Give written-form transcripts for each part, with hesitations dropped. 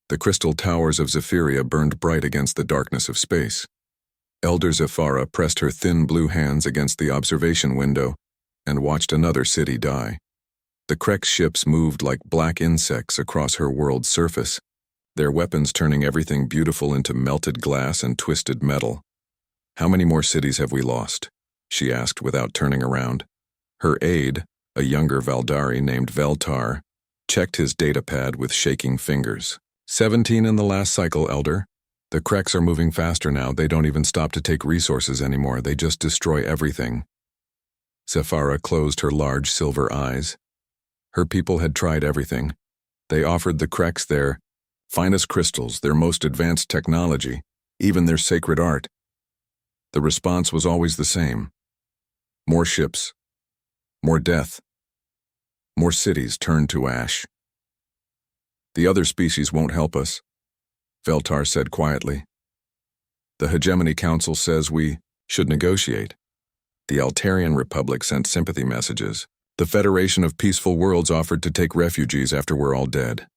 The crystal towers of Zephyria burned bright against the darkness of space. Elder Zephyra pressed her thin blue hands against the observation window and watched another city die. The Krex ships moved like black insects across her world's surface, their weapons turning everything beautiful into melted glass and twisted metal. "How many more cities have we lost?" she asked without turning around. Her aide, a younger Valdari named Veltar, checked his datapad with shaking fingers. 17 in the last cycle, Elder. The Krex are moving faster now. They don't even stop to take resources anymore. They just destroy everything. Zephyra closed her large silver eyes. Her people had tried everything. They offered the Krex their finest crystals, their most advanced technology, even their sacred art. The response was always the same. More ships, more death, more cities turned to ash. "The other species won't help us," Veltar said quietly. "The Hegemony Council says we should negotiate. The Altarian Republic sent sympathy messages. The Federation of Peaceful Worlds offered to take refugees after we're all dead."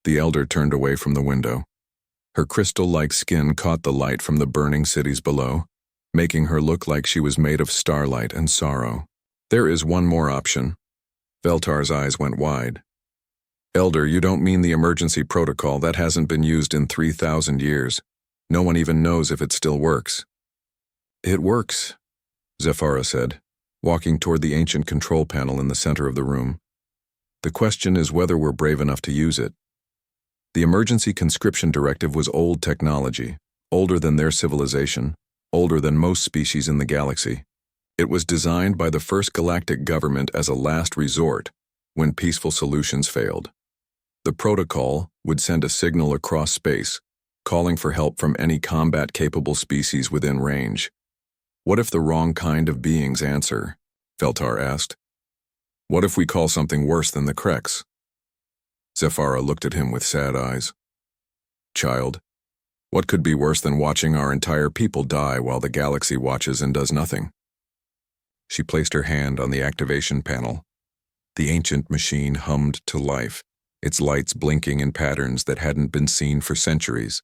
The Elder turned away from the window. Her crystal-like skin caught the light from the burning cities below, making her look like she was made of starlight and sorrow. "There is one more option." Veltar's eyes went wide. "Elder, you don't mean the emergency protocol that hasn't been used in 3,000 years. No one even knows if it still works." "It works," Zephyra said, walking toward the ancient control panel in the center of the room. "The question is whether we're brave enough to use it." The emergency conscription directive was old technology, older than their civilization, older than most species in the galaxy. It was designed by the first galactic government as a last resort when peaceful solutions failed. The protocol would send a signal across space, calling for help from any combat-capable species within range. "What if the wrong kind of beings answer?" Veltar asked. "What if we call something worse than the Krex?" Zephyra looked at him with sad eyes. "Child, what could be worse than watching our entire people die while the galaxy watches and does nothing?" She placed her hand on the activation panel. The ancient machine hummed to life, its lights blinking in patterns that hadn't been seen for centuries.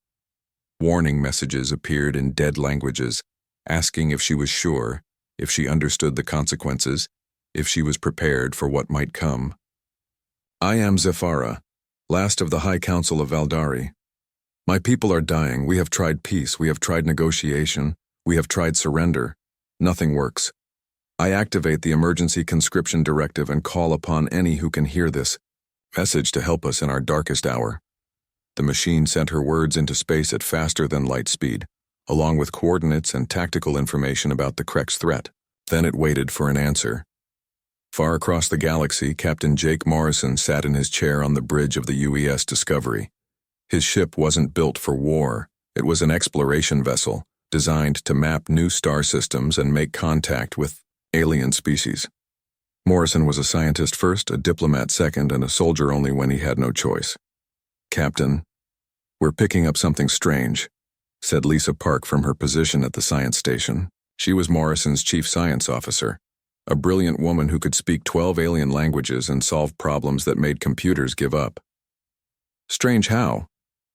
Warning messages appeared in dead languages, asking if she was sure, if she understood the consequences, if she was prepared for what might come. "I am Zephyra, last of the High Council of Valdari. My people are dying. We have tried peace. We have tried negotiation. We have tried surrender. Nothing works. I activate the emergency conscription directive and call upon any who can hear this message to help us in our darkest hour." The machine sent her words into space at faster than light speed, along with coordinates and tactical information about the Krex threat. Then it waited for an answer. Far across the galaxy, Captain Jake Morrison sat in his chair on the bridge of the UES Discovery. His ship wasn't built for war. It was an exploration vessel, designed to map new star systems and make contact with alien species. Morrison was a scientist first, a diplomat second, and a soldier only when he had no choice. "Captain, we're picking up something strange," said Lisa Park from her position at the science station. She was Morrison's chief science officer, a brilliant woman who could speak 12 alien languages and solve problems that made computers give up. "Strange how?"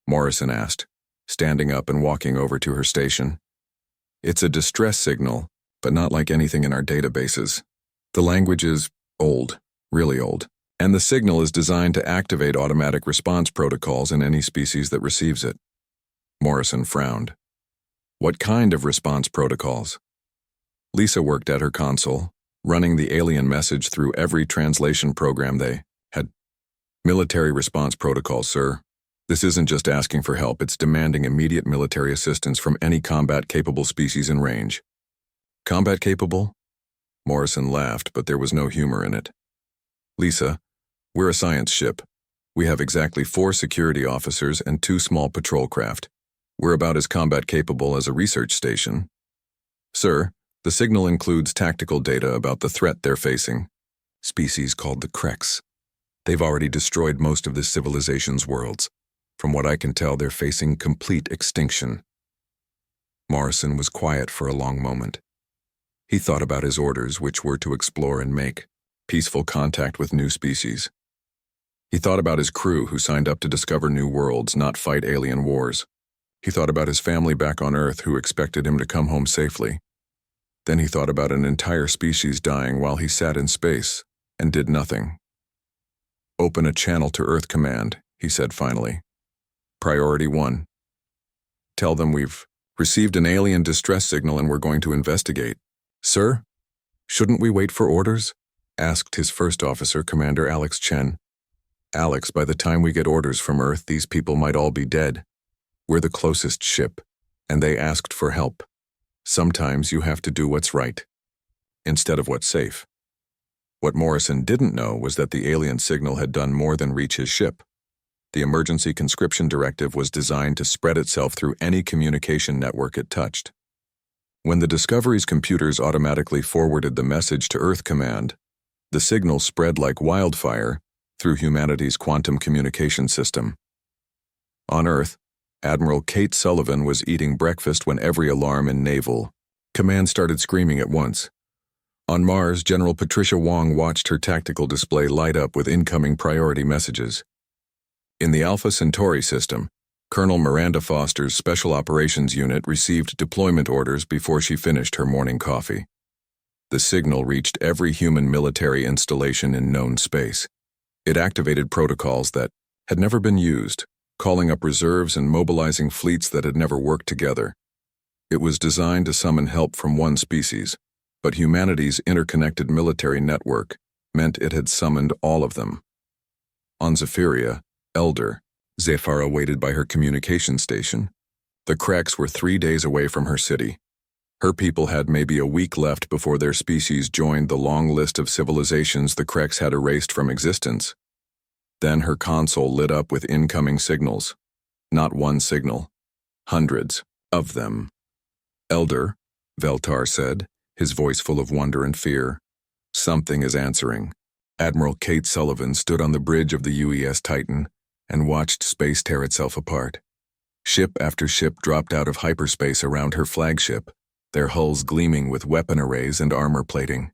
Morrison asked, standing up and walking over to her station. "It's a distress signal, but not like anything in our databases. The language is old, really old, and the signal is designed to activate automatic response protocols in any species that receives it." Morrison frowned. "What kind of response protocols?" Lisa worked at her console, running the alien message through every translation program they had. "Military response protocols, sir. This isn't just asking for help, it's demanding immediate military assistance from any combat-capable species in range." "Combat-capable?" Morrison laughed, but there was no humor in it. "Lisa, we're a science ship. We have exactly 4 security officers and 2 small patrol craft. We're about as combat-capable as a research station. Sir, the signal includes tactical data about the threat they're facing. Species called the Krex. They've already destroyed most of this civilization's worlds. From what I can tell, they're facing complete extinction." Morrison was quiet for a long moment. He thought about his orders, which were to explore and make peaceful contact with new species. He thought about his crew who signed up to discover new worlds, not fight alien wars. He thought about his family back on Earth who expected him to come home safely. Then he thought about an entire species dying while he sat in space and did nothing. "Open a channel to Earth Command," he said finally. "Priority 1. Tell them we've received an alien distress signal and we're going to investigate." "Sir? Shouldn't we wait for orders?" asked his first officer, Commander Alex Chen. "Alex, by the time we get orders from Earth, these people might all be dead. We're the closest ship, and they asked for help. Sometimes you have to do what's right, instead of what's safe." What Morrison didn't know was that the alien signal had done more than reach his ship. The emergency conscription directive was designed to spread itself through any communication network it touched. When the Discovery's computers automatically forwarded the message to Earth Command, the signal spread like wildfire through humanity's quantum communication system. On Earth, Admiral Kate Sullivan was eating breakfast when every alarm in Naval Command started screaming at once. On Mars, General Patricia Wong watched her tactical display light up with incoming priority messages. In the Alpha Centauri system, Colonel Miranda Foster's Special Operations Unit received deployment orders before she finished her morning coffee. The signal reached every human military installation in known space. It activated protocols that had never been used, calling up reserves and mobilizing fleets that had never worked together. It was designed to summon help from one species, but humanity's interconnected military network meant it had summoned all of them. On Zephyria, Elder Zephyra waited by her communication station. The Creks were 3 days away from her city. Her people had maybe a week left before their species joined the long list of civilizations the Creks had erased from existence. Then her console lit up with incoming signals. Not one signal. Hundreds of them. "Elder," Veltar said, his voice full of wonder and fear. "Something is answering." Admiral Kate Sullivan stood on the bridge of the UES Titan and watched space tear itself apart. Ship after ship dropped out of hyperspace around her flagship, their hulls gleaming with weapon arrays and armor plating.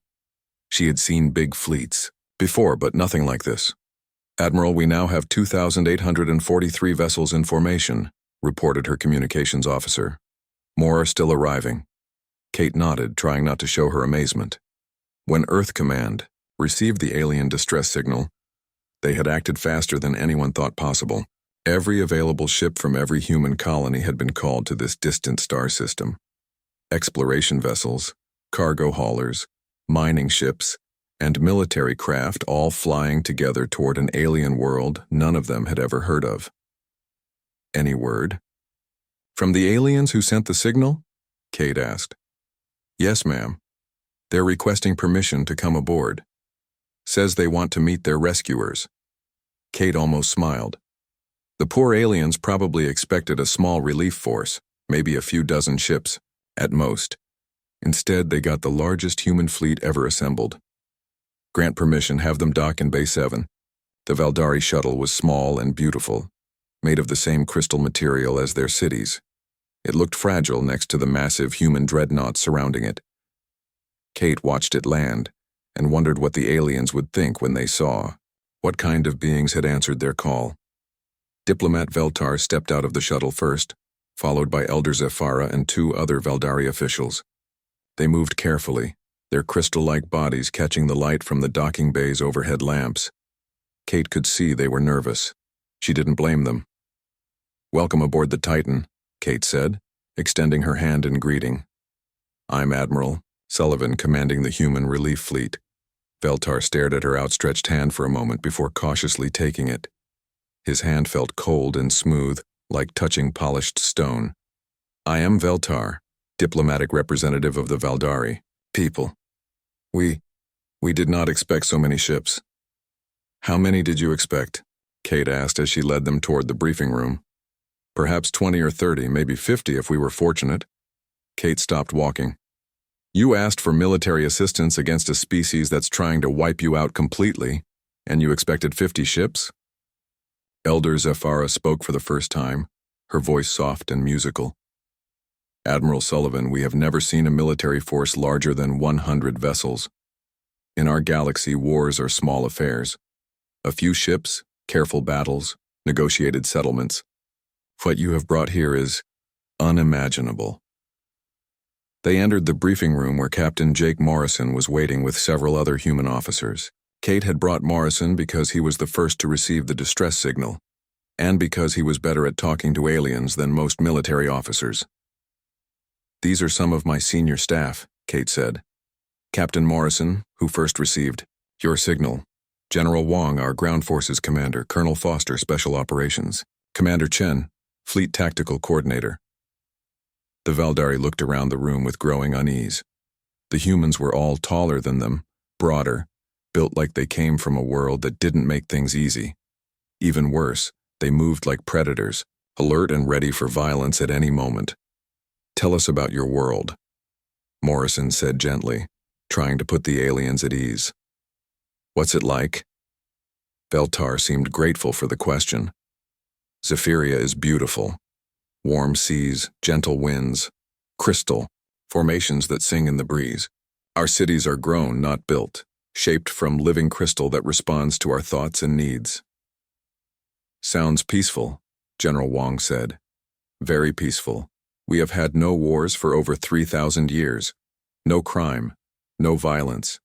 She had seen big fleets before, but nothing like this. "Admiral, we now have 2,843 vessels in formation," reported her communications officer. "More are still arriving." Kate nodded, trying not to show her amazement. When Earth Command received the alien distress signal, they had acted faster than anyone thought possible. Every available ship from every human colony had been called to this distant star system. Exploration vessels, cargo haulers, mining ships, and military craft all flying together toward an alien world none of them had ever heard of. "Any word?" "From the aliens who sent the signal?" Kate asked. "Yes, ma'am. They're requesting permission to come aboard. Says they want to meet their rescuers." Kate almost smiled. The poor aliens probably expected a small relief force, maybe a few dozen ships, at most. Instead, they got the largest human fleet ever assembled. "Grant permission, have them dock in Bay 7. The Valdari shuttle was small and beautiful, made of the same crystal material as their cities. It looked fragile next to the massive human dreadnought surrounding it. Kate watched it land and wondered what the aliens would think when they saw what kind of beings had answered their call. Diplomat Veltar stepped out of the shuttle first, followed by Elder Zephyra and 2 other Valdari officials. They moved carefully, their crystal-like bodies catching the light from the docking bay's overhead lamps. Kate could see they were nervous. She didn't blame them. "Welcome aboard the Titan," Kate said, extending her hand in greeting. "I'm Admiral Sullivan, commanding the human relief fleet." Veltar stared at her outstretched hand for a moment before cautiously taking it. His hand felt cold and smooth, like touching polished stone. "I am Veltar, diplomatic representative of the Valdari people. We did not expect so many ships." "How many did you expect?" Kate asked as she led them toward the briefing room. "Perhaps 20 or 30, maybe 50 if we were fortunate." Kate stopped walking. "You asked for military assistance against a species that's trying to wipe you out completely, and you expected 50 ships?" Elder Zephyra spoke for the first time, her voice soft and musical. "Admiral Sullivan, we have never seen a military force larger than 100 vessels. In our galaxy, wars are small affairs. A few ships, careful battles, negotiated settlements. What you have brought here is unimaginable. They entered the briefing room where Captain Jake Morrison was waiting with several other human officers. Kate had brought Morrison because he was the first to receive the distress signal, and because he was better at talking to aliens than most military officers. "These are some of my senior staff," Kate said. "Captain Morrison, who first received your signal. General Wong, our ground forces commander. Colonel Foster, special operations. Commander Chen, fleet tactical coordinator." The Valdari looked around the room with growing unease. The humans were all taller than them, broader, built like they came from a world that didn't make things easy. Even worse, they moved like predators, alert and ready for violence at any moment. "Tell us about your world," Morrison said gently, trying to put the aliens at ease. "What's it like?" Veltar seemed grateful for the question. "Zephyria is beautiful. Warm seas, gentle winds, crystal, formations that sing in the breeze. Our cities are grown, not built, shaped from living crystal that responds to our thoughts and needs." "Sounds peaceful," General Wong said. "Very peaceful. We have had no wars for over 3,000 years. No crime, no violence.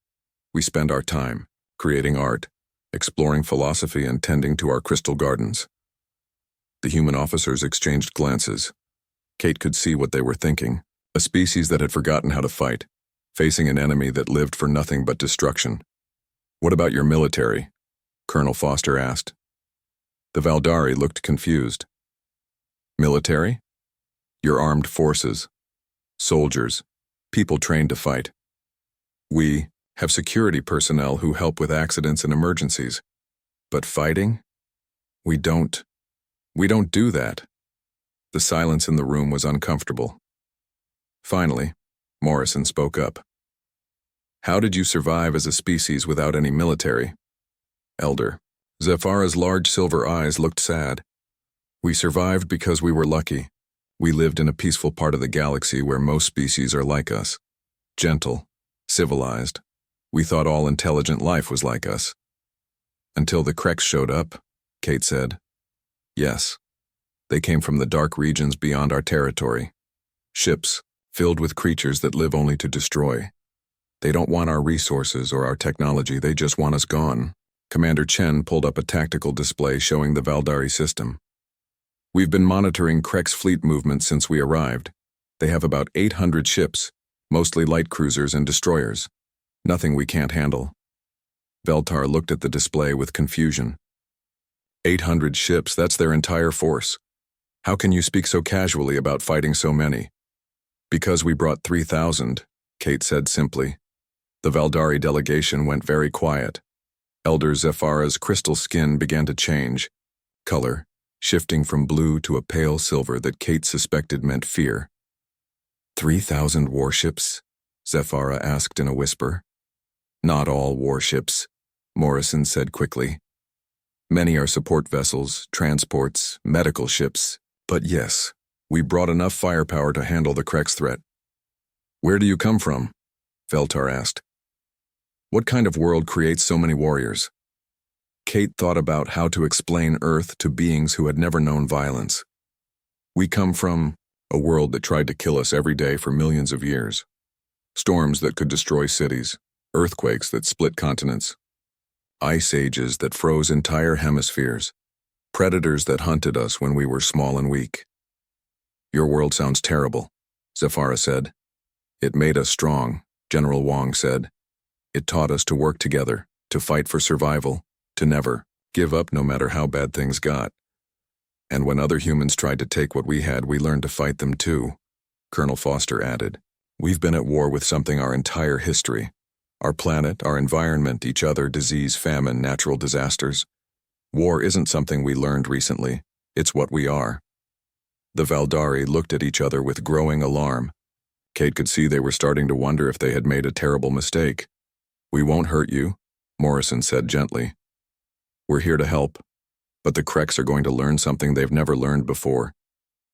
We spend our time creating art, exploring philosophy, and tending to our crystal gardens." The human officers exchanged glances. Kate could see what they were thinking. A species that had forgotten how to fight, facing an enemy that lived for nothing but destruction. "What about your military?" Colonel Foster asked. The Valdari looked confused. "Military? Your armed forces. Soldiers. People trained to fight. We have security personnel who help with accidents and emergencies. But fighting? We don't do that." The silence in the room was uncomfortable. Finally, Morrison spoke up. "How did you survive as a species without any military?" Elder Zephyra's large silver eyes looked sad. "We survived because we were lucky. We lived in a peaceful part of the galaxy where most species are like us. Gentle, civilized. We thought all intelligent life was like us. Until the Kreks showed up," Kate said. "Yes. They came from the dark regions beyond our territory. Ships, filled with creatures that live only to destroy. They don't want our resources or our technology, they just want us gone." Commander Chen pulled up a tactical display showing the Valdari system. "We've been monitoring Krek's fleet movement since we arrived. They have about 800 ships, mostly light cruisers and destroyers. Nothing we can't handle." Veltar looked at the display with confusion. 800 ships, that's their entire force. How can you speak so casually about fighting so many?" "Because we brought 3,000, Kate said simply. The Valdari delegation went very quiet. Elder Zephyra's crystal skin began to change, color, shifting from blue to a pale silver that Kate suspected meant fear. 3,000 warships? Zephyra asked in a whisper. "Not all warships," Morrison said quickly. "Many are support vessels, transports, medical ships. But yes, we brought enough firepower to handle the Krek's threat." "Where do you come from?" Veltar asked. "What kind of world creates so many warriors?" Kate thought about how to explain Earth to beings who had never known violence. "We come from a world that tried to kill us every day for millions of years. Storms that could destroy cities, earthquakes that split continents, ice ages that froze entire hemispheres, predators that hunted us when we were small and weak." "Your world sounds terrible," Zephyra said. "It made us strong," General Wong said. "It taught us to work together, to fight for survival, to never give up no matter how bad things got. And when other humans tried to take what we had, we learned to fight them too," Colonel Foster added. "We've been at war with something our entire history. Our planet, our environment, each other, disease, famine, natural disasters. War isn't something we learned recently. It's what we are." The Valdari looked at each other with growing alarm. Kate could see they were starting to wonder if they had made a terrible mistake. "We won't hurt you," Morrison said gently. "We're here to help. But the Kreks are going to learn something they've never learned before.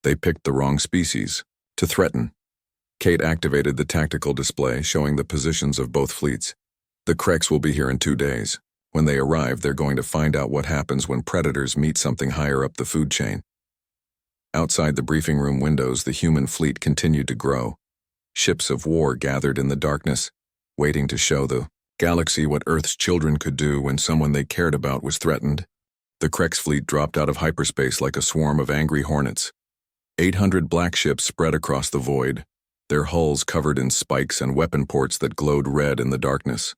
They picked the wrong species to threaten." Kate activated the tactical display showing the positions of both fleets. "The Kreks will be here in 2 days. When they arrive, they're going to find out what happens when predators meet something higher up the food chain. Outside the briefing room windows, the human fleet continued to grow. Ships of war gathered in the darkness, waiting to show the galaxy what Earth's children could do when someone they cared about was threatened. The Krex fleet dropped out of hyperspace like a swarm of angry hornets. 800 black ships spread across the void, their hulls covered in spikes and weapon ports that glowed red in the darkness.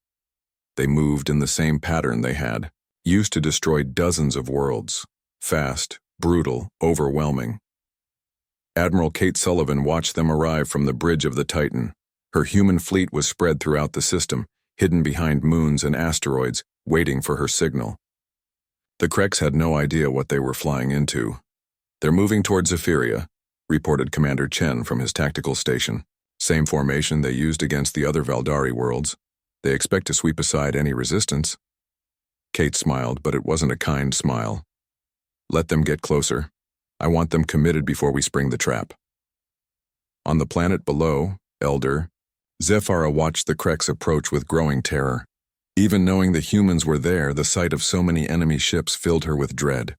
They moved in the same pattern they had, used to destroy dozens of worlds. Fast, brutal, overwhelming. Admiral Kate Sullivan watched them arrive from the bridge of the Titan. Her human fleet was spread throughout the system, hidden behind moons and asteroids, waiting for her signal. The Krex had no idea what they were flying into. "They're moving toward Zephyria," reported Commander Chen from his tactical station. "Same formation they used against the other Valdari worlds. They expect to sweep aside any resistance." Kate smiled, but it wasn't a kind smile. "Let them get closer. I want them committed before we spring the trap." On the planet below, Elder, Zephyra watched the Krex approach with growing terror. Even knowing the humans were there, the sight of so many enemy ships filled her with dread.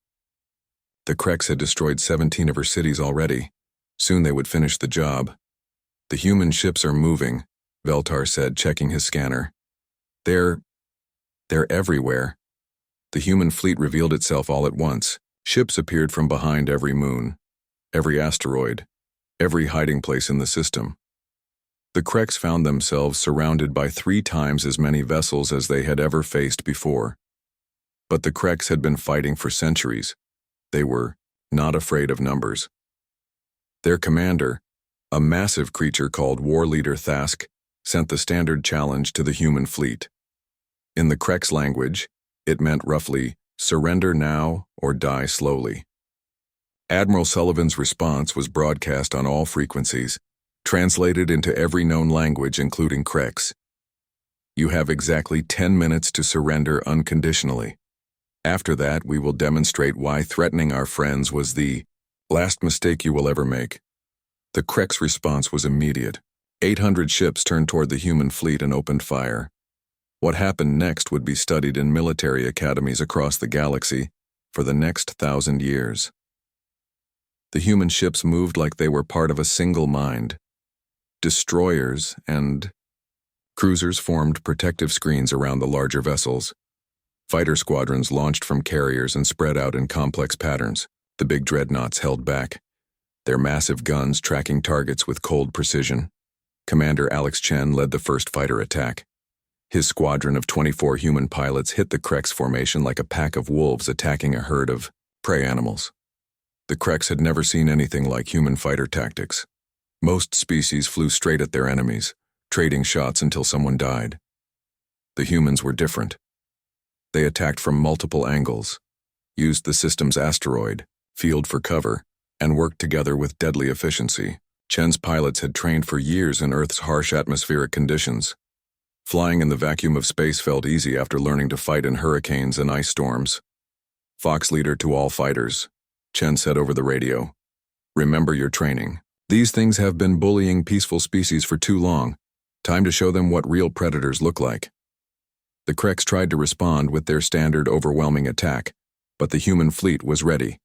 The Krex had destroyed 17 of her cities already. Soon they would finish the job. "The human ships are moving," Veltar said, checking his scanner. They're everywhere." The human fleet revealed itself all at once. Ships appeared from behind every moon, every asteroid, every hiding place in the system. The Krex found themselves surrounded by 3 times as many vessels as they had ever faced before. But the Krex had been fighting for centuries. They were not afraid of numbers. Their commander, a massive creature called War Leader Thask, sent the standard challenge to the human fleet. In the Krex language, it meant roughly, "Surrender now or die slowly." Admiral Sullivan's response was broadcast on all frequencies, translated into every known language including Krex. "You have exactly 10 minutes to surrender unconditionally. After that, we will demonstrate why threatening our friends was the last mistake you will ever make." The Krex response was immediate. 800 ships turned toward the human fleet and opened fire. What happened next would be studied in military academies across the galaxy for the next 1,000 years. The human ships moved like they were part of a single mind. Destroyers and cruisers formed protective screens around the larger vessels. Fighter squadrons launched from carriers and spread out in complex patterns. The big dreadnoughts held back, their massive guns tracking targets with cold precision. Commander Alex Chen led the first fighter attack. His squadron of 24 human pilots hit the Krex formation like a pack of wolves attacking a herd of prey animals. The Krex had never seen anything like human fighter tactics. Most species flew straight at their enemies, trading shots until someone died. The humans were different. They attacked from multiple angles, used the system's asteroid field for cover, and worked together with deadly efficiency. Chen's pilots had trained for years in Earth's harsh atmospheric conditions. Flying in the vacuum of space felt easy after learning to fight in hurricanes and ice storms. "Fox leader to all fighters," Chen said over the radio. "Remember your training. These things have been bullying peaceful species for too long. Time to show them what real predators look like." The Krex tried to respond with their standard overwhelming attack, but the human fleet was ready.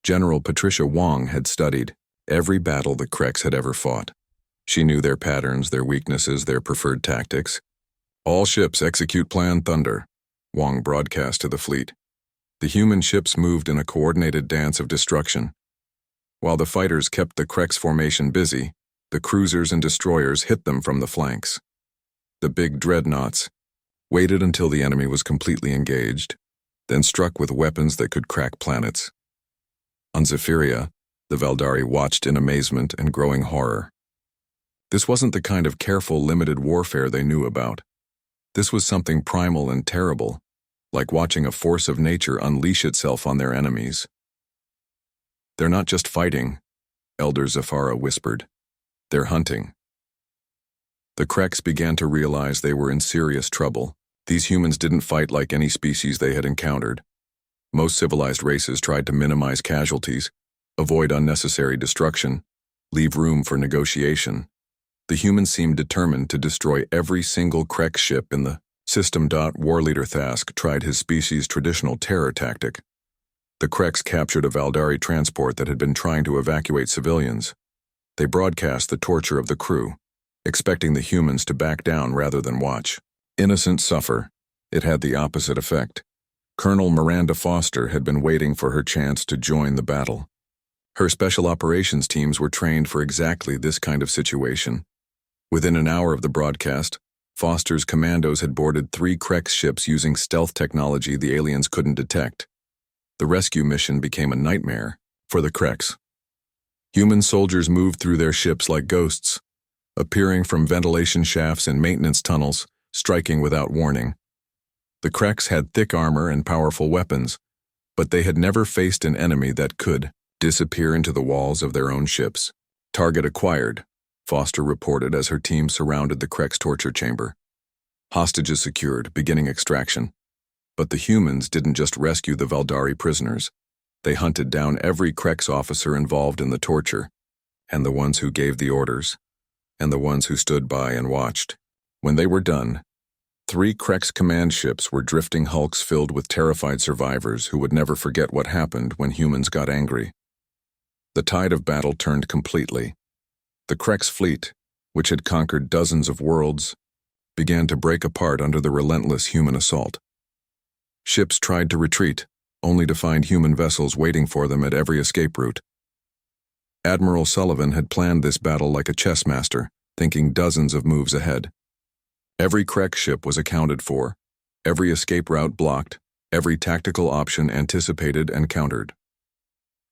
General Patricia Wong had studied every battle the Krex had ever fought. She knew their patterns, their weaknesses, their preferred tactics. "All ships execute Plan Thunder," Wong broadcast to the fleet. The human ships moved in a coordinated dance of destruction. While the fighters kept the Krex formation busy, the cruisers and destroyers hit them from the flanks. The big dreadnoughts waited until the enemy was completely engaged, then struck with weapons that could crack planets. On Zephyria, the Valdari watched in amazement and growing horror. This wasn't the kind of careful, limited warfare they knew about. This was something primal and terrible, like watching a force of nature unleash itself on their enemies. "They're not just fighting," Elder Zephyra whispered. "They're hunting." The Krex began to realize they were in serious trouble. These humans didn't fight like any species they had encountered. Most civilized races tried to minimize casualties, avoid unnecessary destruction, leave room for negotiation. The humans seemed determined to destroy every single Krex ship in the System. War Leader Thask tried his species' traditional terror tactic. The Kreks captured a Valdari transport that had been trying to evacuate civilians. They broadcast the torture of the crew, expecting the humans to back down rather than watch. Innocents suffer. It had the opposite effect. Colonel Miranda Foster had been waiting for her chance to join the battle. Her special operations teams were trained for exactly this kind of situation. Within an hour of the broadcast, Foster's commandos had boarded 3 Kreks ships using stealth technology the aliens couldn't detect. The rescue mission became a nightmare for the Kreks. Human soldiers moved through their ships like ghosts, appearing from ventilation shafts and maintenance tunnels, striking without warning. The Kreks had thick armor and powerful weapons, but they had never faced an enemy that could disappear into the walls of their own ships. Target acquired, Foster reported as her team surrounded the Kreks torture chamber. Hostages secured, beginning extraction. But the humans didn't just rescue the Valdari prisoners. They hunted down every Kreks officer involved in the torture, and the ones who gave the orders, and the ones who stood by and watched. When they were done, 3 Kreks command ships were drifting hulks filled with terrified survivors who would never forget what happened when humans got angry. The tide of battle turned completely. The Kreks fleet, which had conquered dozens of worlds, began to break apart under the relentless human assault. Ships tried to retreat, only to find human vessels waiting for them at every escape route. Admiral Sullivan had planned this battle like a chess master, thinking dozens of moves ahead. Every Krek ship was accounted for, every escape route blocked, every tactical option anticipated and countered.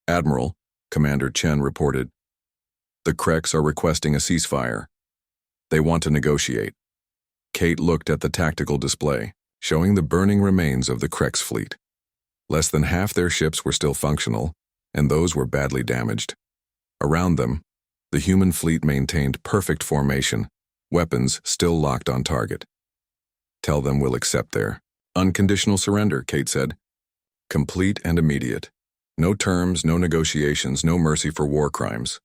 Admiral, Commander Chen reported, "The Kreks are requesting a ceasefire. They want to negotiate." Kate looked at the tactical display, showing the burning remains of the Kreks fleet. Less than half their ships were still functional, and those were badly damaged. Around them, the human fleet maintained perfect formation, weapons still locked on target. "Tell them we'll accept their unconditional surrender," Kate said. "Complete and immediate. No terms, no negotiations, no mercy for war crimes."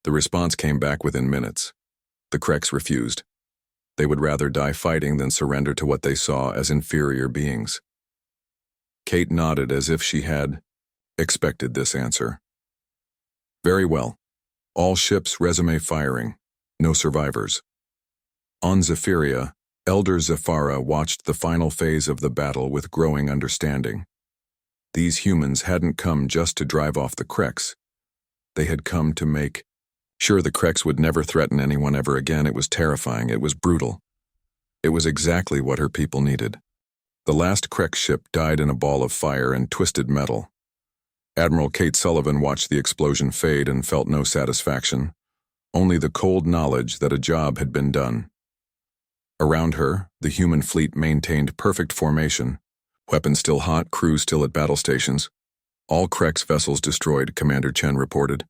The response came back within minutes. The Kreks refused. They would rather die fighting than surrender to what they saw as inferior beings. Kate nodded as if she had expected this answer. "Very well. All ships resume firing. No survivors." On Zephyria, Elder Zephyra watched the final phase of the battle with growing understanding. These humans hadn't come just to drive off the Kreks. They had come to make sure the Kreks would never threaten anyone ever again. It was terrifying. It was brutal. It was exactly what her people needed. The last Krek ship died in a ball of fire and twisted metal. Admiral Kate Sullivan watched the explosion fade and felt no satisfaction, only the cold knowledge that a job had been done. Around her, the human fleet maintained perfect formation, weapons still hot, crews still at battle stations. All Kreks vessels destroyed, Commander Chen reported.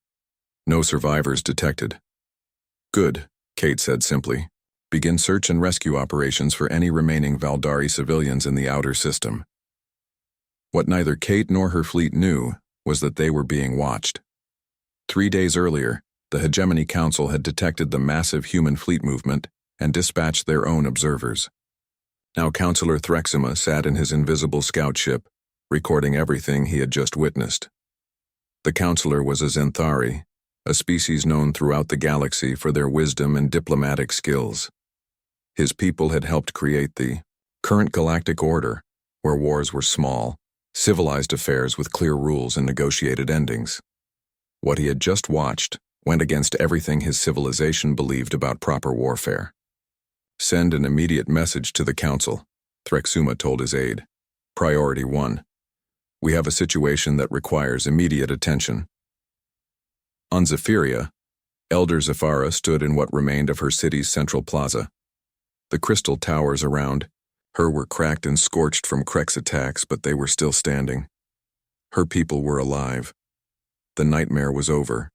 No survivors detected. "Good," Kate said simply. "Begin search and rescue operations for any remaining Valdari civilians in the outer system." What neither Kate nor her fleet knew was that they were being watched. 3 days earlier, the Hegemony Council had detected the massive human fleet movement and dispatched their own observers. Now Councillor Threxima sat in his invisible scout ship, recording everything he had just witnessed. The councillor was a Zenthari, a species known throughout the galaxy for their wisdom and diplomatic skills. His people had helped create the current galactic order, where wars were small, civilized affairs with clear rules and negotiated endings. What he had just watched went against everything his civilization believed about proper warfare. "Send an immediate message to the council," Threxuma told his aide. "Priority 1. We have a situation that requires immediate attention." On Zephyria, Elder Zephyra stood in what remained of her city's central plaza. The crystal towers around her were cracked and scorched from Kreks attacks, but they were still standing. Her people were alive. The nightmare was over.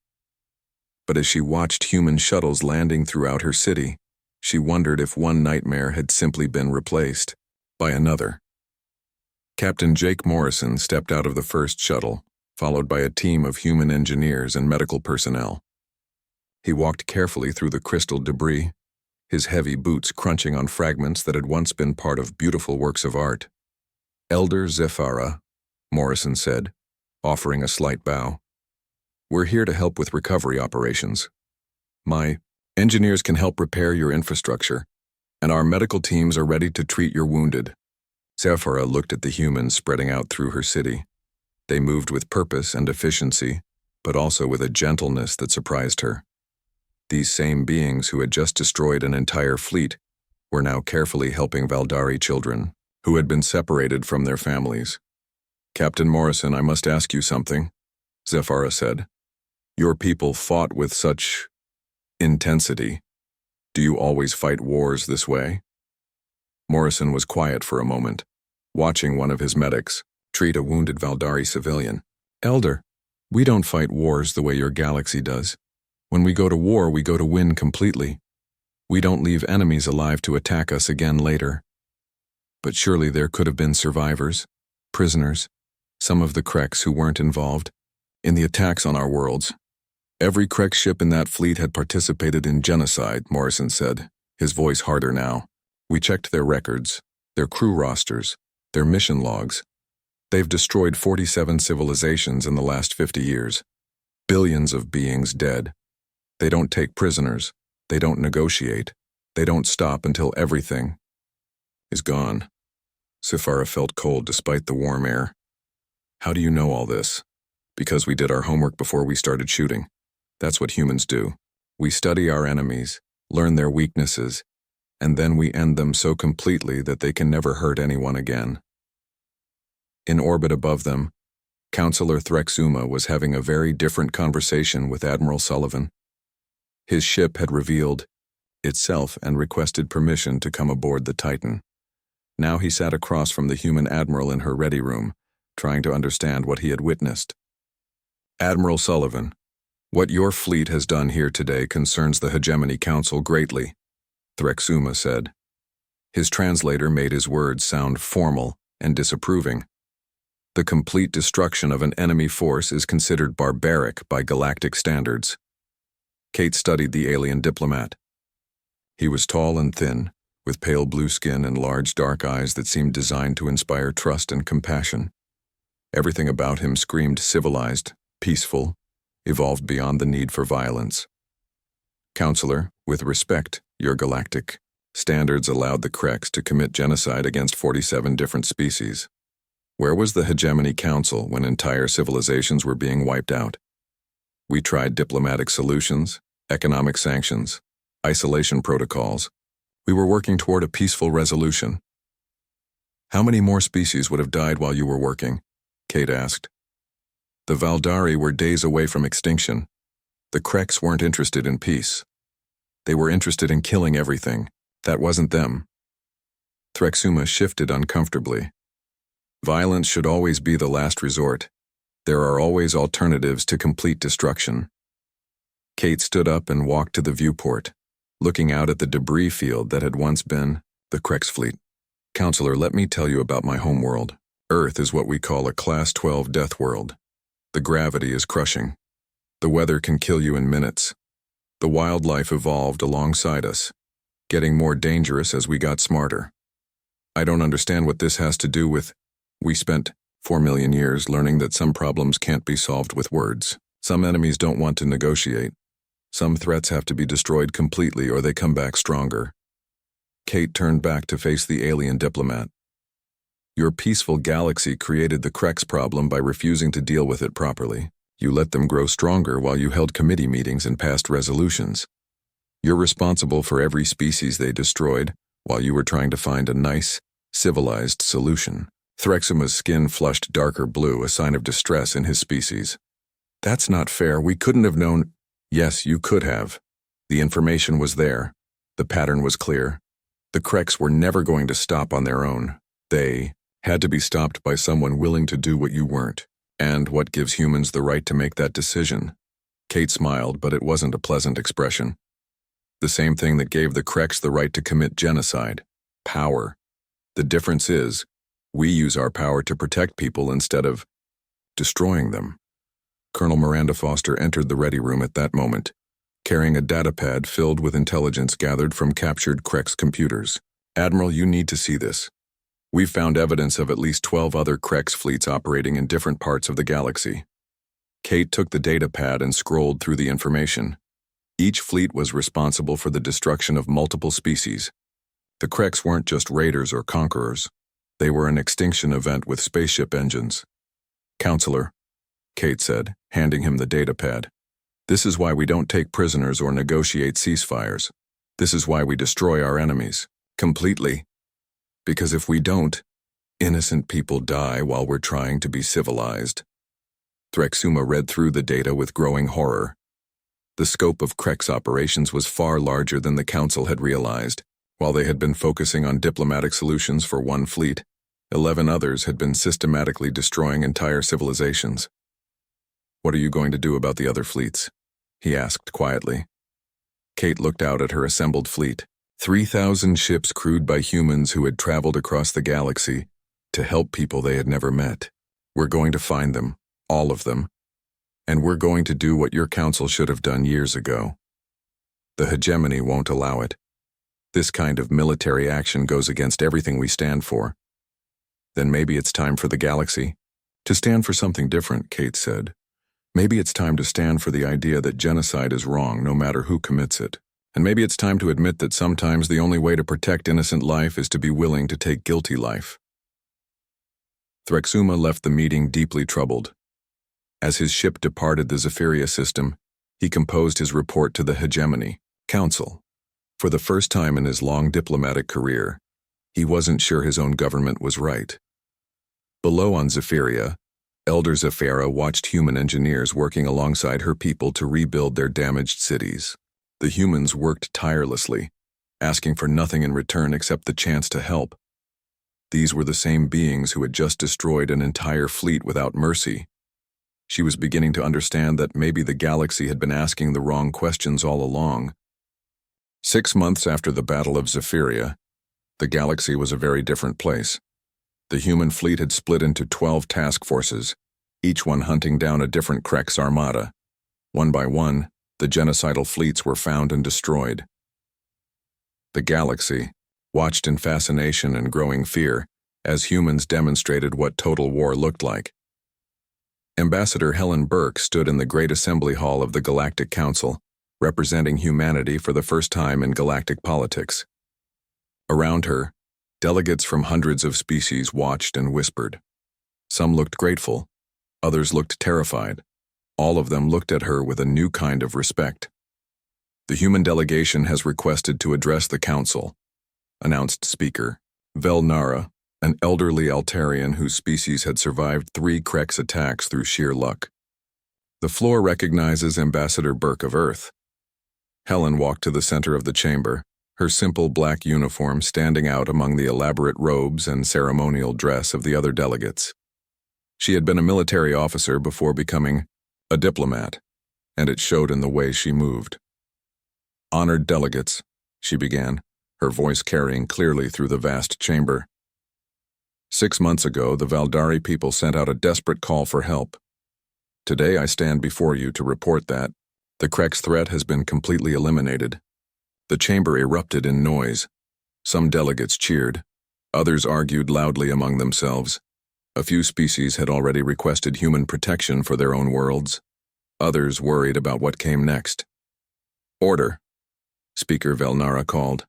But as she watched human shuttles landing throughout her city, she wondered if one nightmare had simply been replaced by another. Captain Jake Morrison stepped out of the first shuttle, followed by a team of human engineers and medical personnel. He walked carefully through the crystal debris, his heavy boots crunching on fragments that had once been part of beautiful works of art. "Elder Zephara," Morrison said, offering a slight bow. "We're here to help with recovery operations. My engineers can help repair your infrastructure, and our medical teams are ready to treat your wounded." Zephara looked at the humans spreading out through her city. They moved with purpose and efficiency, but also with a gentleness that surprised her. These same beings who had just destroyed an entire fleet were now carefully helping Valdari children who had been separated from their families. "Captain Morrison, I must ask you something," Zephara said. "Your people fought with such intensity. Do you always fight wars this way?" Morrison was quiet for a moment, watching one of his medics treat a wounded Valdari civilian. "Elder, we don't fight wars the way your galaxy does. When we go to war, we go to win completely. We don't leave enemies alive to attack us again later." "But surely there could have been survivors, prisoners, some of the Kreks who weren't involved in the attacks on our worlds." "Every Krek ship in that fleet had participated in genocide," Morrison said, his voice harder now. "We checked their records, their crew rosters, their mission logs. They've destroyed 47 civilizations in the last 50 years. Billions of beings dead. They don't take prisoners. They don't negotiate. They don't stop until everything is gone." Zephara felt cold despite the warm air. "How do you know all this?" "Because we did our homework before we started shooting. That's what humans do. We study our enemies, learn their weaknesses, and then we end them so completely that they can never hurt anyone again." In orbit above them, Counselor Threxuma was having a very different conversation with Admiral Sullivan. His ship had revealed itself and requested permission to come aboard the Titan. Now he sat across from the human admiral in her ready room, trying to understand what he had witnessed. "Admiral Sullivan, what your fleet has done here today concerns the Hegemony Council greatly," Threxuma said. His translator made his words sound formal and disapproving. "The complete destruction of an enemy force is considered barbaric by galactic standards." Kate studied the alien diplomat. He was tall and thin, with pale blue skin and large dark eyes that seemed designed to inspire trust and compassion. Everything about him screamed civilized, peaceful, evolved beyond the need for violence. "Counselor, with respect, your galactic standards allowed the Kreks to commit genocide against 47 different species. Where was the Hegemony Council when entire civilizations were being wiped out? We tried diplomatic solutions, economic sanctions, isolation protocols. We were working toward a peaceful resolution." "How many more species would have died while you were working?" Kate asked. "The Valdari were days away from extinction. The Kreks weren't interested in peace. They were interested in killing everything. That wasn't them." Threxuma shifted uncomfortably. "Violence should always be the last resort. There are always alternatives to complete destruction." Kate stood up and walked to the viewport, looking out at the debris field that had once been the Kreks fleet. "Counselor, let me tell you about my homeworld. Earth is what we call a Class 12 death world. The gravity is crushing. The weather can kill you in minutes. The wildlife evolved alongside us, getting more dangerous as we got smarter. I don't understand what this has to do with. We spent 4 million years learning that some problems can't be solved with words. Some enemies don't want to negotiate. Some threats have to be destroyed completely or they come back stronger." Kate turned back to face the alien diplomat. "Your peaceful galaxy created the Kreks problem by refusing to deal with it properly. You let them grow stronger while you held committee meetings and passed resolutions. You're responsible for every species they destroyed while you were trying to find a nice, civilized solution." Threxuma's skin flushed darker blue, a sign of distress in his species. "That's not fair. We couldn't have known." "Yes, you could have. The information was there. The pattern was clear. The Kreks were never going to stop on their own. They had to be stopped by someone willing to do what you weren't. And what gives humans the right to make that decision?" Kate smiled, but it wasn't a pleasant expression. "The same thing that gave the Kreks the right to commit genocide. Power. The difference is, we use our power to protect people instead of destroying them." Colonel Miranda Foster entered the ready room at that moment, carrying a datapad filled with intelligence gathered from captured Krex computers. "Admiral, you need to see this. We've found evidence of at least 12 other Krex fleets operating in different parts of the galaxy." Kate took the datapad and scrolled through the information. Each fleet was responsible for the destruction of multiple species. The Krex weren't just raiders or conquerors. They were an extinction event with spaceship engines. "Counselor," Kate said, handing him the datapad, "this is why we don't take prisoners or negotiate ceasefires. This is why we destroy our enemies. Completely. Because if we don't, innocent people die while we're trying to be civilized." Threksuma read through the data with growing horror. The scope of Krex operations was far larger than the Council had realized. While they had been focusing on diplomatic solutions for one fleet, 11 others had been systematically destroying entire civilizations. "What are you going to do about the other fleets?" he asked quietly. Kate looked out at her assembled fleet. 3,000 ships crewed by humans who had traveled across the galaxy to help people they had never met. "We're going to find them, all of them. And we're going to do what your council should have done years ago. The hegemony won't allow it. This kind of military action goes against everything we stand for." "Then maybe it's time for the galaxy to stand for something different," Kate said. "Maybe it's time to stand for the idea that genocide is wrong no matter who commits it. And maybe it's time to admit that sometimes the only way to protect innocent life is to be willing to take guilty life." Threksuma left the meeting deeply troubled. As his ship departed the Zephyria system, he composed his report to the Hegemony Council. For the first time in his long diplomatic career, he wasn't sure his own government was right. Below on Zephyria, Elder Zephyra watched human engineers working alongside her people to rebuild their damaged cities. The humans worked tirelessly, asking for nothing in return except the chance to help. These were the same beings who had just destroyed an entire fleet without mercy. She was beginning to understand that maybe the galaxy had been asking the wrong questions all along. 6 months after the Battle of Zephyria, the galaxy was a very different place. The human fleet had split into 12 task forces, each one hunting down a different Krex armada. One by one, the genocidal fleets were found and destroyed. The galaxy watched in fascination and growing fear as humans demonstrated what total war looked like. Ambassador Helen Burke stood in the Great Assembly Hall of the Galactic Council, representing humanity for the first time in galactic politics. Around her, delegates from hundreds of species watched and whispered. Some looked grateful, others looked terrified. All of them looked at her with a new kind of respect. "The human delegation has requested to address the council," announced Speaker Velnara, an elderly Altarian whose species had survived 3 Krex attacks through sheer luck. "The floor recognizes Ambassador Burke of Earth." Helen walked to the center of the chamber, her simple black uniform standing out among the elaborate robes and ceremonial dress of the other delegates. She had been a military officer before becoming a diplomat, and it showed in the way she moved. "Honored delegates," she began, her voice carrying clearly through the vast chamber. 6 months ago, the Valdari people sent out a desperate call for help. Today I stand before you to report that the Krex threat has been completely eliminated. The chamber erupted in noise. Some delegates cheered. Others argued loudly among themselves. A few species had already requested human protection for their own worlds. Others worried about what came next. "Order," Speaker Velnara called.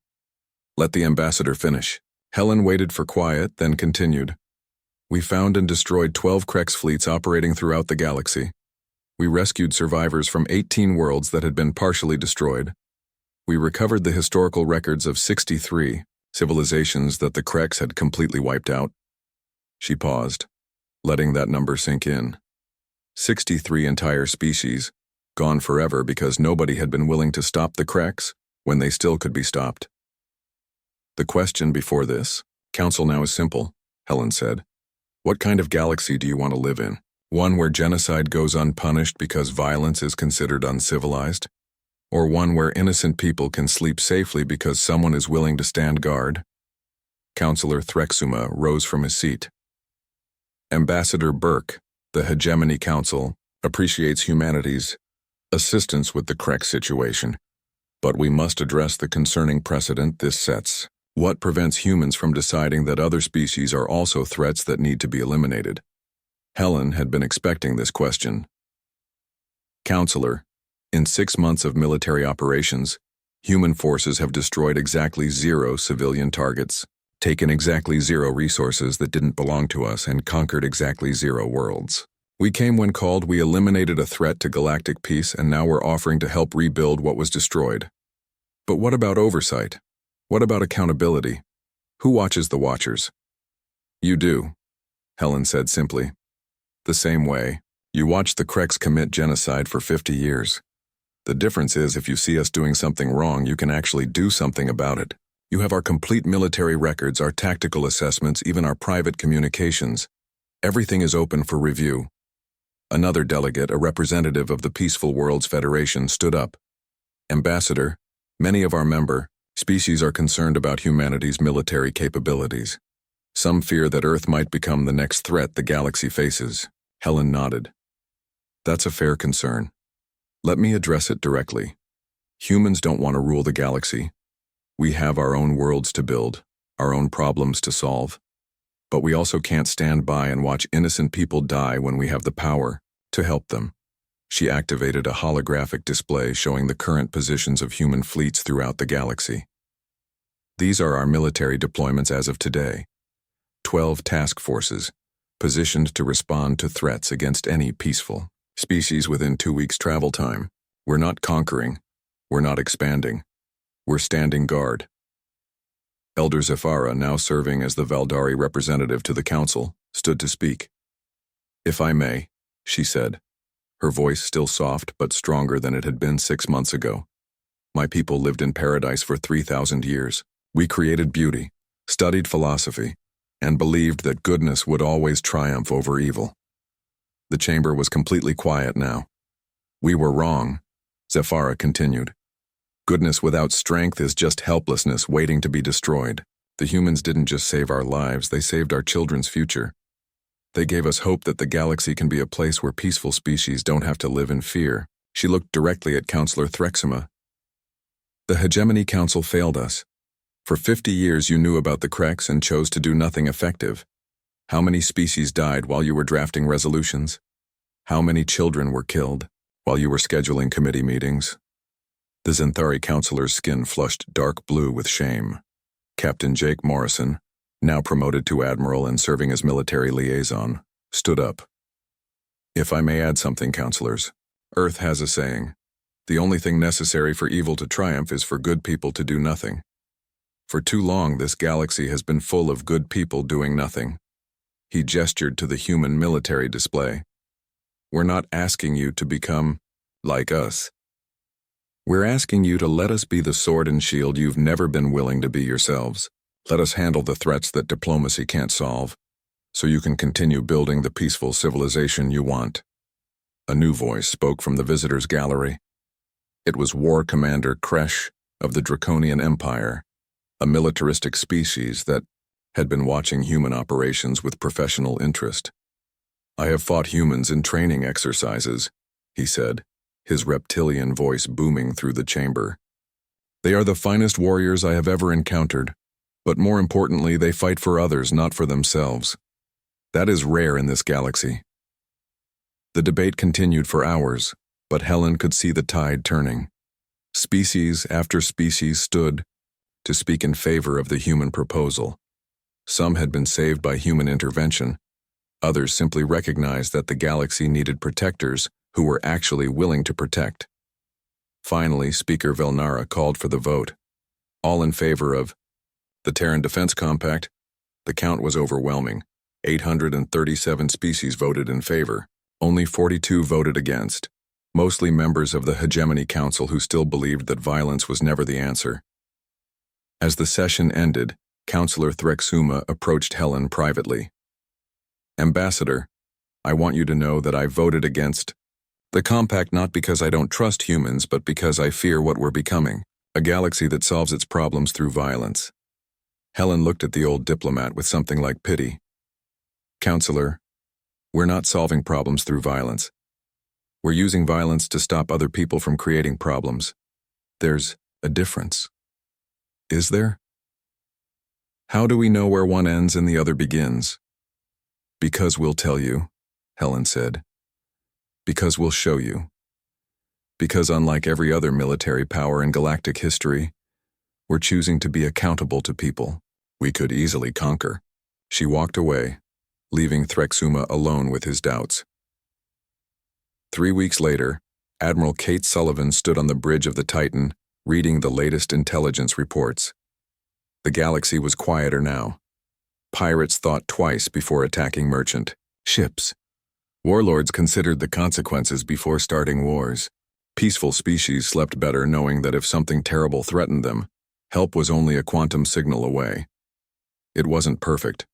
"Let the ambassador finish." Helen waited for quiet, then continued. "We found and destroyed 12 Krex fleets operating throughout the galaxy. We rescued survivors from 18 worlds that had been partially destroyed. We recovered the historical records of 63 civilizations that the Krex had completely wiped out." She paused, letting that number sink in. 63 entire species, gone forever because nobody had been willing to stop the Krex when they still could be stopped. "The question before this council now is simple," Helen said. "What kind of galaxy do you want to live in? One where genocide goes unpunished because violence is considered uncivilized? Or one where innocent people can sleep safely because someone is willing to stand guard?" Councillor Threksuma rose from his seat. "Ambassador Burke, the Hegemony Council, appreciates humanity's assistance with the correct situation. But we must address the concerning precedent this sets. What prevents humans from deciding that other species are also threats that need to be eliminated? Helen had been expecting this question. Counselor, in 6 months of military operations, human forces have destroyed exactly 0 civilian targets, taken exactly 0 resources that didn't belong to us, and conquered exactly 0 worlds. We came when called, we eliminated a threat to galactic peace, and now we're offering to help rebuild what was destroyed. But what about oversight? What about accountability? Who watches the watchers? You do, Helen said simply. The same way, you watched the Kreks commit genocide for 50 years. The difference is, if you see us doing something wrong, you can actually do something about it. You have our complete military records, our tactical assessments, even our private communications. Everything is open for review. Another delegate, a representative of the Peaceful Worlds Federation, stood up. Ambassador, many of our member species are concerned about humanity's military capabilities. Some fear that Earth might become the next threat the galaxy faces. Helen nodded. That's a fair concern. Let me address it directly. Humans don't want to rule the galaxy. We have our own worlds to build, our own problems to solve. But we also can't stand by and watch innocent people die when we have the power to help them. She activated a holographic display showing the current positions of human fleets throughout the galaxy. These are our military deployments as of today. 12 task forces, positioned to respond to threats against any peaceful species within 2 weeks' travel time. We're not conquering. We're not expanding. We're standing guard. Elder Zafara, now serving as the Valdari representative to the council, stood to speak. If I may, she said, her voice still soft but stronger than it had been 6 months ago. My people lived in paradise for 3,000 years. We created beauty, studied philosophy, and believed that goodness would always triumph over evil. The chamber was completely quiet now. We were wrong, Zafara continued. Goodness without strength is just helplessness waiting to be destroyed. The humans didn't just save our lives, they saved our children's future. They gave us hope that the galaxy can be a place where peaceful species don't have to live in fear. She looked directly at Counselor Threxima. The Hegemony Council failed us. For 50 years you knew about the Kreks and chose to do nothing effective. How many species died while you were drafting resolutions? How many children were killed while you were scheduling committee meetings? The Zenthari counselor's skin flushed dark blue with shame. Captain Jake Morrison, now promoted to admiral and serving as military liaison, stood up. If I may add something, counselors, Earth has a saying, the only thing necessary for evil to triumph is for good people to do nothing. For too long, this galaxy has been full of good people doing nothing. He gestured to the human military display. We're not asking you to become like us. We're asking you to let us be the sword and shield you've never been willing to be yourselves. Let us handle the threats that diplomacy can't solve, so you can continue building the peaceful civilization you want. A new voice spoke from the visitors' gallery. It was War Commander Kresh of the Draconian Empire, a militaristic species that had been watching human operations with professional interest. I have fought humans in training exercises, he said, his reptilian voice booming through the chamber. They are the finest warriors I have ever encountered, but more importantly, they fight for others, not for themselves. That is rare in this galaxy. The debate continued for hours, but Helen could see the tide turning. Species after species stood to speak in favor of the human proposal. Some had been saved by human intervention. Others simply recognized that the galaxy needed protectors who were actually willing to protect. Finally, Speaker Velnara called for the vote. All in favor of the Terran Defense Compact. The count was overwhelming. 837 species voted in favor. Only 42 voted against, mostly members of the Hegemony Council who still believed that violence was never the answer. As the session ended, Counselor Threxuma approached Helen privately. Ambassador, I want you to know that I voted against the compact not because I don't trust humans, but because I fear what we're becoming, a galaxy that solves its problems through violence. Helen looked at the old diplomat with something like pity. Counselor, we're not solving problems through violence. We're using violence to stop other people from creating problems. There's a difference. Is there? How do we know where one ends and the other begins? Because we'll tell you, Helen said. Because we'll show you. Because unlike every other military power in galactic history, we're choosing to be accountable to people we could easily conquer. She walked away, leaving Threxuma alone with his doubts. 3 weeks later, Admiral Kate Sullivan stood on the bridge of the Titan, reading the latest intelligence reports. The galaxy was quieter now. Pirates thought twice before attacking merchant ships. Warlords considered the consequences before starting wars. Peaceful species slept better knowing that if something terrible threatened them, help was only a quantum signal away. It wasn't perfect.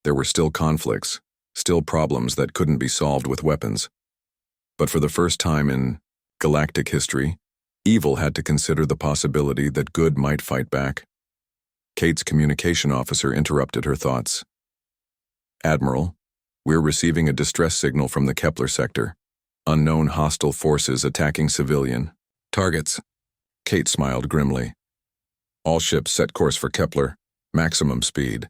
There were still conflicts, still problems that couldn't be solved with weapons. But for the first time in galactic history, evil had to consider the possibility that good might fight back. Kate's communication officer interrupted her thoughts. Admiral, we're receiving a distress signal from the Kepler sector. Unknown hostile forces attacking civilian targets. Kate smiled grimly. All ships set course for Kepler, maximum speed.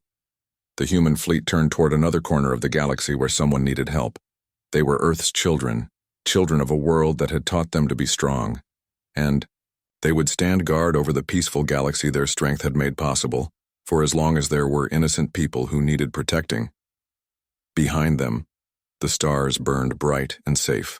The human fleet turned toward another corner of the galaxy where someone needed help. They were Earth's children, children of a world that had taught them to be strong. And they would stand guard over the peaceful galaxy their strength had made possible, for as long as there were innocent people who needed protecting. Behind them, the stars burned bright and safe.